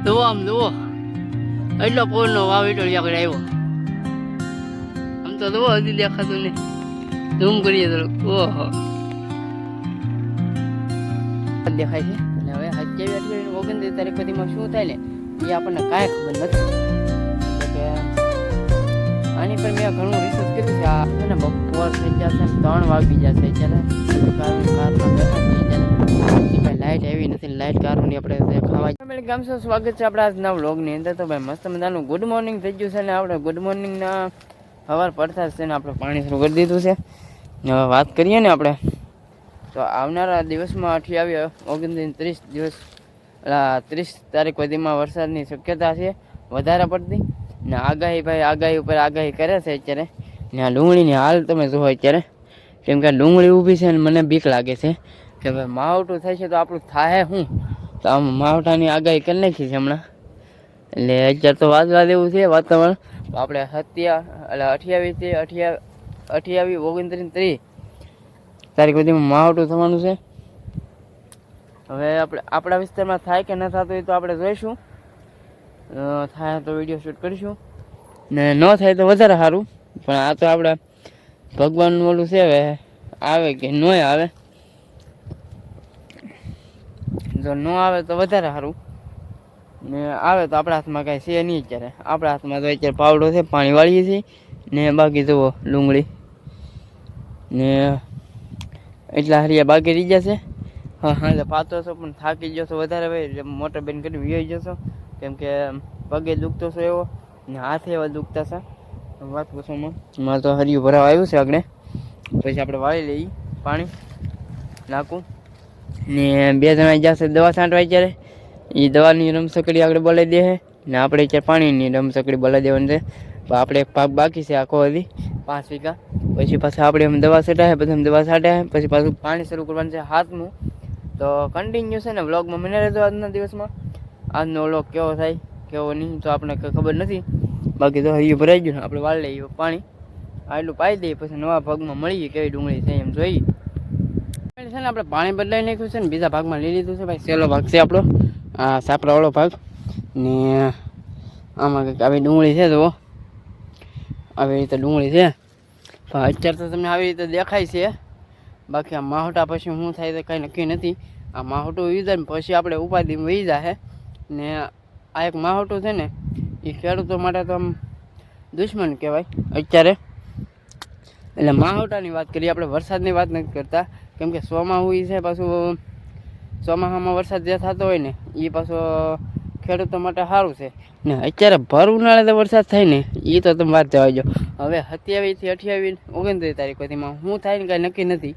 જુઓ આમ જુઓ એટલો પોરનો વાવેતર આગળ આવ્યો. આમ તો જુઓ હજી દેખાતું નહીં. ઝૂમ કરીએ થોડુંક. ઓહો દેખાય છે. અને હવે 27-29 તારીખ સુધીમાં શું થાય ને એ આપણને કાંઈ ખબર નથી. એટલે કે આની પર મેં ઘણું રિસર્ચ કર્યું છે. આ છે ને બપોર થઈ જશે 3 વાગી જશે અત્યારે. લાઈટ આવી નથી. લાઈટ કારની આપણે ખાવા ગામ છો. સ્વાગત છે આપણા આજના વ્લોગની અંદર. તો ભાઈ મસ્ત મજાનું ગુડ મોર્નિંગ થઈ ગયું છે ને આપણે ગુડ મોર્નિંગના સવાર પડતા છે ને આપણે પાણી શરૂ કરી દીધું છે. હવે વાત કરીએ ને આપણે તો આવનારા દિવસમાં 29-30 દિવસ 30 તારીખ સુધીમાં વરસાદની શક્યતા છે વધારે પડતી. ને આગાહી ઉપર આગાહી કરે છે અત્યારે. ને આ ડુંગળીની હાલ તમે જુઓ અત્યારે. કેમ કે ડુંગળી ઊભી છે ને મને બીક લાગે છે કે ભાઈ માવઠું થાય છે તો આપણું થાય શું. તો આમ માવઠાની આગાહી કરી નાખી છે હમણાં. એટલે અત્યારે તો વાદળા જેવું છે વાતાવરણ. તો આપણે 28-29-30 તારીખ સુધીમાં માવઠું થવાનું છે. હવે આપણે આપણા વિસ્તારમાં થાય કે ન થતું હોય તો આપણે જોઈશું. થાય તો વિડીયો શૂટ કરીશું ને ન થાય તો વધારે સારું. પણ આ તો આપણે ભગવાનનું ઓલું છે. હવે આવે કે ન આવે. જો ન આવે તો વધારે સારું ને આવે તો આપણા હાથમાં કાંઈ છે નહીં અત્યારે. આપણા હાથમાં તો અત્યારે પાવડો છે, પાણી વાળીએ છીએ ને બાકી જુઓ ડુંગળી ને એટલા હરિયા બાકી રહી જશે. હા પાતો છો પણ થાકી જશો વધારે ભાઈ. મોટર બેન કરી વિયો જશો કેમ કે પગે દુખતો છો એવો ને હાથે એવા દુખતા છે. વાત પૂછોમાં મારે તો હરિયું ભરાવા આવ્યું છે આગળ. પછી આપણે વાળી લઈએ, પાણી નાખું ને 2 જણા જશે દવા છાંટવા. અત્યારે એ દવાની રમસકડી આગળ બોલાવી દે ને આપણે અત્યારે પાણીની રમસકડી બોલાવી દેવાની છે. આપણે એક ભાગ બાકી છે આખો હજી 5 વીઘા. પછી પાછા આપણે એમ દવા છટાય, પછી દવા છાંટાય, પછી પાછું પાણી શરૂ કરવાનું છે હાથનું. તો કન્ટિન્યુ છે ને વ્લોગમાં મને રહેતો આજના દિવસમાં. આજનો વ્લોગ કેવો થાય કેવો નહીં તો આપણે કંઈ ખબર નથી. બાકી તો હરિયું ભરાઈ ગયું. આપણે વાળી લઈએ પાણી, આટલું પાઈ દઈએ પછી નવા ભાગમાં મળીએ કેવી ડુંગળી છે એમ જોઈએ. છે ને આપણે પાણી બદલાઈ નાખ્યું છે ને બીજા ભાગમાં લઈ લીધું છે ભાઈ. સહેલો ભાગ છે આપણો આ સાપરાવાળો ભાગ. ને આમાં કંઈક આવી ડુંગળી છે તો આવી રીતે ડુંગળી છે. પણ અત્યારે તો તમને આવી રીતે દેખાય છે. બાકી આ માહોટા પછી શું થાય તો કાંઈ નક્કી નથી. આ માહોટું વી જાય ને પછી આપણે ઉપાધિ વહી જાય. ને આ એક માહોટું છે ને એ ખેડૂતો માટે તો આમ દુશ્મન કહેવાય અત્યારે. એટલે માહોટાની વાત કરીએ આપણે, વરસાદની વાત નથી કરતા. કેમ કે ચોમાસું એ છે પાછું ચોમાસામાં વરસાદ જે થતો હોય ને એ પાછો ખેડૂતો માટે સારું છે. ને અત્યારે ભર ઉનાળે તો વરસાદ થાય ને એ તો તમે વાત જવા દો. હવે 27-29 તારીખ સુધીમાં શું થાય ને કાંઈ નક્કી નથી.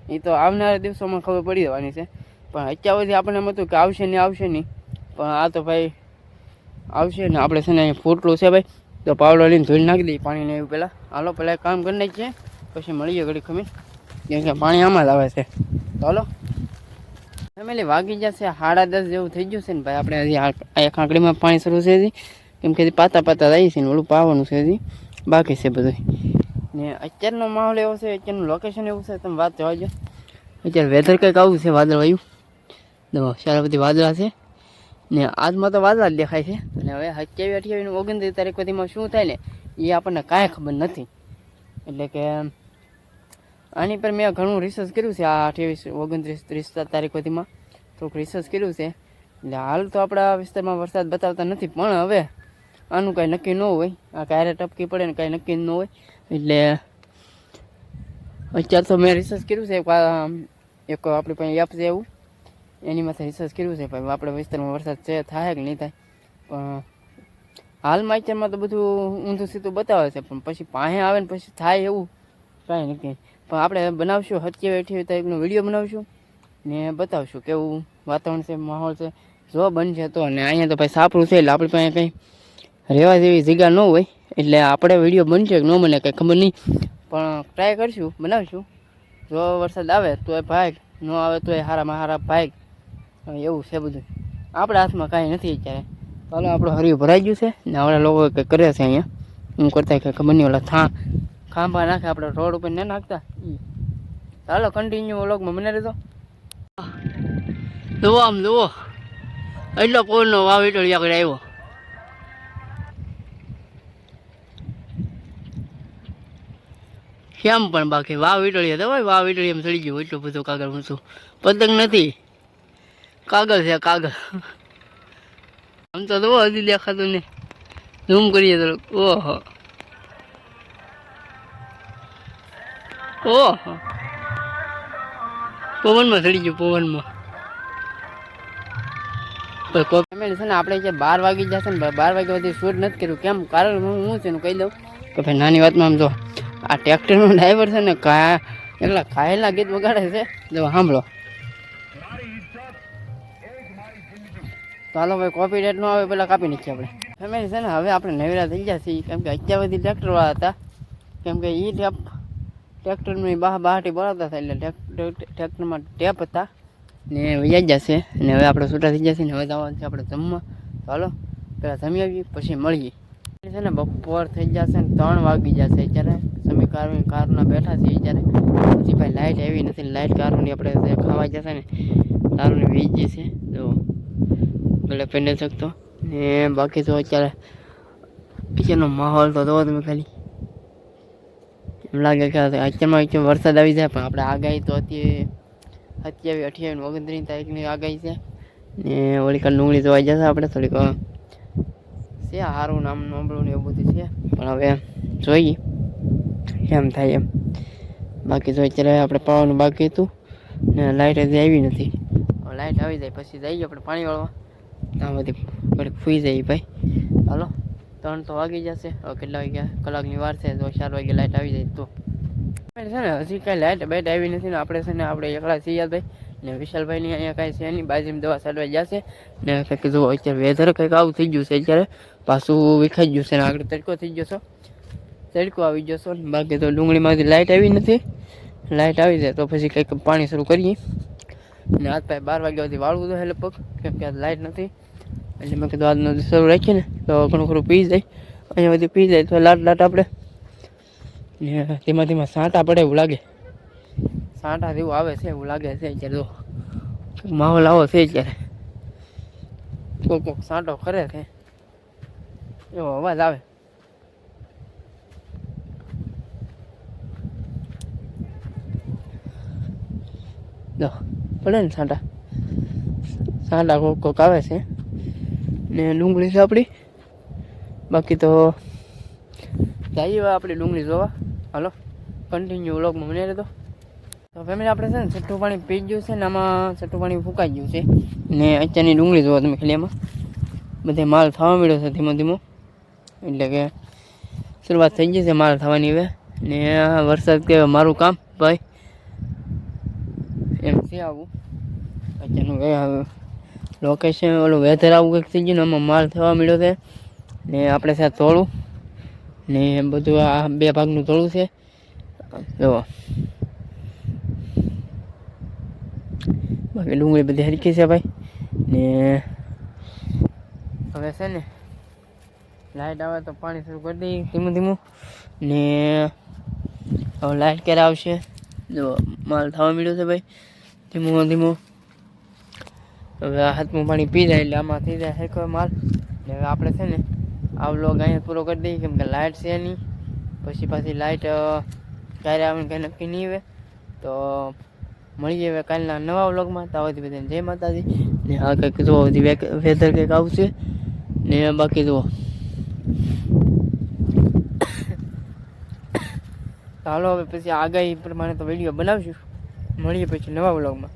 એ તો આવનારા દિવસોમાં ખબર પડી જવાની છે. પણ અત્યાર સુધી આપણને એમ હતું કે આવશે નહીં. પણ આ તો ભાઈ આવશે ને. આપણે છે ને અહીંયા ફૂટલું છે ભાઈ. તો પાવડો લઈને ધોઈ નાખી દઈએ પાણીને એવું પહેલાં. હાલો પહેલાં કામ કરી નાખીએ પછી મળીએ ઘડી ખમી. કેમ કે પાણી આમાં જ આવે છે. તો હાલો ફેમિલી વાગી જશે 10:30 જેવું થઈ ગયું છે ને ભાઈ. આપણે હજી આ કાંકડીમાં પાણી શરૂ છે હજી. કેમ કે હજી પાતા જાય છે ને ઓલું પાવાનું છે હજી બાકી છે બધું. ને અત્યારનો માહોલ એવો છે, અત્યારનું લોકેશન એવું છે તમે વાત જવા દો. અત્યારે વેધર કંઈક આવું છે વાદળવાયું. સારા બધી વાદળા છે ને આજમાં તો વાદળા જ દેખાય છે. અને હવે 27-29 તારીખ સુધીમાં શું થાય ને એ આપણને કાંઈ ખબર નથી. એટલે કે આની પર મેં ઘણું રિસર્ચ કર્યું છે. આ 28-29-30 તારીખ સુધીમાં થોડુંક રિસર્ચ કર્યું છે. એટલે હાલ તો આપણા વિસ્તારમાં વરસાદ બતાવતા નથી. પણ હવે આનું કાંઈ નક્કી ન હોય. આ ક્યારે ટપકી પડે ને કાંઈ નક્કી ન હોય. એટલે અત્યારે તો મેં રિસર્ચ કર્યું છે. એક આપણી પાસે એપ છે એવું એની માથે રિસર્ચ કર્યું છે ભાઈ. આપણા વિસ્તારમાં વરસાદ છે થાય કે નહીં થાય. પણ હાલમાં અત્યારમાં તો બધું ઊંધું સીધું બતાવે છે. પણ પછી પાસે આવે ને પછી થાય એવું કાંઈ નથી. પણ આપણે બનાવશું 27-28 તારીખનો વિડીયો બનાવશું ને બતાવશું કેવું વાતાવરણ છે, માહોલ છે. જો બનશે તો. અને અહીંયા તો ભાઈ સાપરું છે એટલે આપણી પાસે કંઈ રહેવા જેવી જગ્યા ન હોય. એટલે આપણે વિડીયો બનશે કે ન બને કંઈ ખબર નહીં. પણ ટ્રાય કરીશું, બનાવીશું. જો વરસાદ આવે તો એ ભાગ, ન આવે તો એ હારામાં હારા ભાગ. એવું છે બધું. આપણા હાથમાં કાંઈ નથી અત્યારે. ચાલો આપણું હરિયું ભરાઈ ગયું છે ને આપણા લોકો કંઈક કરે છે અહીંયા. હું કરતા કંઈ ખબર નહીં. ઓલા ખાંભા નાખે આપણે રોડ ઉપર ન નાખતા. ચાલો કન્ટિન્યુ વ્લોગમાં મને રહેતો. જુઓ આમ જુઓ એટલો પવનનો વાવ વીટળી આગળ આવ્યો. કેમ પણ બાકી વાવ વીટળી હતા ભાઈ, વાવ વીટળી એમ ચડી ગયું. એટલું બધું કાગળ ઊંચું. પતંગ નથી, કાગળ છે કાગળ. આમ તો હજી દેખાતું નહીં. ઝૂમ કરીએ થોડુંક. ઓહો ઓહો, પવનમાં ચડી ગયું પવનમાં. ફેમિલી છે ને આપણે જે 12 વાગી જશે ને, 12 વાગ્યા સુધી શૂટ નથી કર્યું. કેમ કારણ હું છે એનું કહી દઉં કે ભાઈ નાની વાતમાં આમ જો આ ટ્રેક્ટરનો ડ્રાઈવર છે ને એકલા ખાયેલા ગીત વગાડે છે. જો સાંભળો તો હાલો ભાઈ, કોપીરાઇટ નો આવે પેલા કાપી નાખીએ આપણે. ફેમિલી છે ને હવે આપણે નવેરા થઈ ગયા છીએ. કેમ કે અત્યાર સુધી ટ્રેક્ટરવાળા હતા, કેમ કે એ ટ્રેક્ટરની બહાટી બોલાવતા હતા એટલે ટ્રેક્ટરમાં ટેપ હતા ને વૈયા જશે. ને હવે આપણે છૂટા થઈ જશે ને હવે જવાનું છે આપણે જમવા. તો હાલો પહેલાં જમી આવીએ પછી મળીએ. છે ને બપોર થઈ જશે ને 3 વાગી જશે અત્યારે. સમી કારના બેઠા છીએ અત્યારે. પછી ભાઈ લાઇટ આવી નથી, લાઇટ કારની આપણે ખાવા જશે ને કારની વીજ જશે. જો ગળે પહેરી નથી શકતો ને બાકી તો અત્યારે અત્યારનો માહોલ તો જોવો તમે ખાલી. એમ લાગે કે અત્યારમાં વરસાદ આવી જાય, પણ આપણે આગાહી તો 27, 28, 29 તારીખની આગાહી છે. ને ઓલી કાલ ડુંગળી જોવા જશે આપણે થોડીક છે સારું નામ નોંભળું ને એવું બધું છે, પણ હવે જોઈએ એમ થાય એમ. બાકી તો અત્યારે આપણે પાવાનું બાકી હતું ને લાઇટ હજી આવી નથી. લાઇટ આવી જાય પછી જઈએ આપણે પાણી વાળવા. ત્યાં બધી ઘડીક ફૂઈ જાય ભાઈ. હાલો 3 તો વાગી જશે. હવે કેટલા વાગ્યા, કલાકની વાર છે. તો 4 વાગે લાઇટ આવી જાય તો છે ને હજી કાંઈ લાઇટ બાઇટ આવી નથી ને આપણે છે ને આપણે એકલા છીએ ભાઈ. ને વિશાલભાઈની અહીંયા કાંઈ છે નહીં, બાજુમાં દવા સાડવા જશે. ને કંઈક જો અત્યારે વેધર કંઈક આવું થઈ ગયું છે અત્યારે, પાછું વિખાઈ ગયું છે ને આગળ તડકો થઈ ગયો છો, તડકો આવી ગયો છો. બાકી તો ડુંગળીમાંથી લાઇટ આવી નથી. લાઇટ આવી જાય તો પછી કંઈક પાણી શરૂ કરીએ. ને આજ ભાઈ 12 વાગ્યા સુધી વાળવું તો લગભગ, કેમ કે આજ લાઇટ નથી. એટલે મેં કીધું આજનો શરૂ રાખીએ ને તો ઘણું ખરું પી જાય. અહીંયા બધી પી જાય તો લાટ આપણે ને ધીમા સાંટા પડે એવું લાગે. સાંટા જેવું આવે છે એવું લાગે છે અત્યારે. જો માહોલ આવો છે અત્યારે. કોક સાંટો કરે છે એવો અવાજ આવે. જો પડે ને સાંટા કોક આવે છે. ને ડુંગળી છે આપણી. બાકી તો જઈએ આપણી ડુંગળી જોવા. હાલો કન્ટિન્યુ વ્લોગમાં મને રહેતો. તો ફેમિલી આપણે છે ને છઠ્ઠું પાણી પી ગયું છે ને આમાં છઠ્ઠું પાણી ફૂંકાઈ ગયું છે. ને અત્યારની ડુંગળી જોવા તમે ખાલી એમાં બધે માલ થવા મળ્યો છે ધીમો ધીમો. એટલે કે શરૂઆત થઈ ગઈ છે માલ થવાની હવે. ને વરસાદ કે મારું કામ ભાઈ એમ છે આવું અત્યારનું લોકેશન ઓલું વેધર આવું કંઈક થઈ ગયું ને આમાં માલ થવા મળ્યો છે. ને આપણે સાથે તોડું ને બધું આ 2 ભાગનું તોડું છે. જો બાકી ડુંગળી બધી હરખી છે ભાઈ. ને હવે છે ને લાઇટ આવે તો પાણી શરૂ કરી દઈએ ધીમું ધીમું. ને હવે લાઇટ ક્યારે આવશે જો માલ થવા મળ્યો છે ભાઈ ધીમું ધીમું. હવે આ હાથમાં પાણી પી જાય એટલે આમાં થઈ જાય સરખો માલ. ને હવે આપણે છે ને આ વ્લોગ અહીંયા પૂરો કરી દઈએ, કેમ કે લાઇટ છે નહીં. પછી પાછી લાઇટ ક્યારે આવે કંઈ નક્કી નહીં આવે. તો મળીએ હવે કાલના નવા વ્લોગમાં. તો આવતી બધાને જય માતાજી. ને આ કંઈક જો વેધર કંઈક આવશે. ને બાકી જુઓ હાલો હવે પછી આગાહી પ્રમાણે તો વિડીયો બનાવશું. મળીએ પછી નવા વ્લોગમાં.